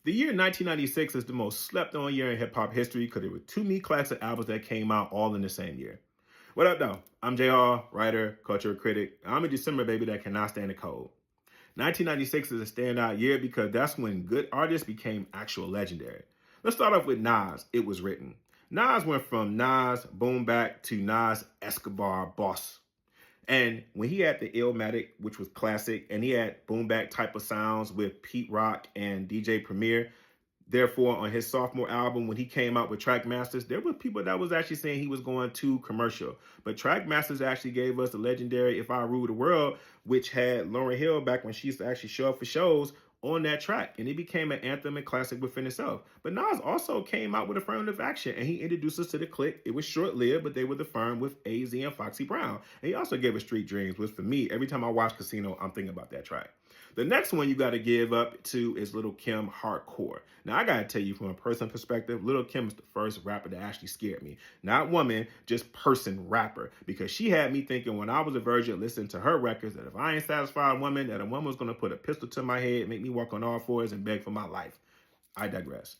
The year 1996 is the most slept on year in hip hop history because there were two many classic albums that came out all in the same year. What up, though? I'm JR, writer, cultural critic. I'm a December baby that cannot stand the cold. 1996 is a standout year because that's when good artists became actual legendary. Let's start off with Nas. It was written. Nas went from Nas Boom Back to Nas Escobar Boss. And when he had the Illmatic, which was classic, and he had boom back type of sounds with Pete Rock and DJ Premier, therefore, on his sophomore album, when he came out with Trackmasters, there were people that was actually saying he was going too commercial. But Trackmasters actually gave us the legendary If I Rule the World, which had Lauryn Hill back when she used to actually show up for shows on that track. And it became an anthem and classic within itself. But Nas also came out with Affirmative Action, and he introduced us to the Click. It was short-lived, but they were the firm with AZ and Foxy Brown. And he also gave us Street Dreams, which for me, every time I watch Casino, I'm thinking about that track. The next one you got to give up to is Lil' Kim Hardcore. Now, I got to tell you from a person perspective, Lil' Kim is the first rapper that actually scared me. Not woman, just person rapper. Because she had me thinking when I was a virgin listening to her records that if I ain't satisfied a woman, that a woman was going to put a pistol to my head, make me walk on all fours and beg for my life. I digress.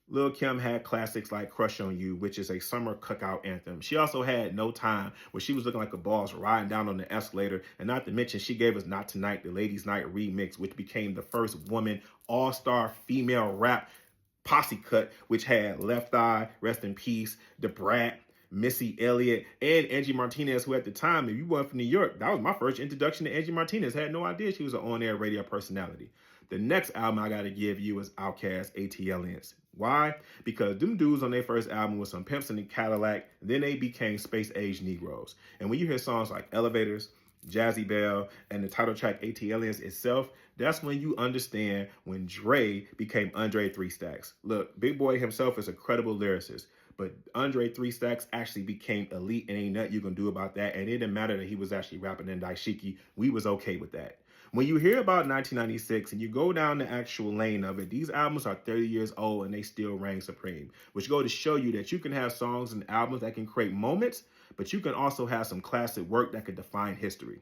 Lil' Kim had classics like Crush on You, which is a summer cookout anthem. She also had No Time, where she was looking like a boss riding down on the escalator. And not to mention, she gave us Not Tonight, the Ladies Night remix, which became the first woman all-star female rap posse cut, which had Left Eye, Rest in Peace, Da Brat, Missy Elliott, and Angie Martinez, who at the time, if you weren't from New York, that was my first introduction to Angie Martinez. I had no idea she was an on-air radio personality. The next album I got to give you is Outkast ATLiens. Why? Because them dudes on their first album was some pimps in the Cadillac, then they became space-age Negroes. And when you hear songs like Elevators, Jazzy Belle, and the title track ATLiens itself, that's when you understand when Dre became Andre 3 Stacks. Look, Big Boy himself is a credible lyricist, but Andre 3 Stacks actually became elite and ain't nothing you can do about that. And it didn't matter that he was actually rapping in Daishiki. We was okay with that. When you hear about 1996 and you go down the actual lane of it, these albums are 30 years old and they still reign supreme, which go to show you that you can have songs and albums that can create moments, but you can also have some classic work that could define history.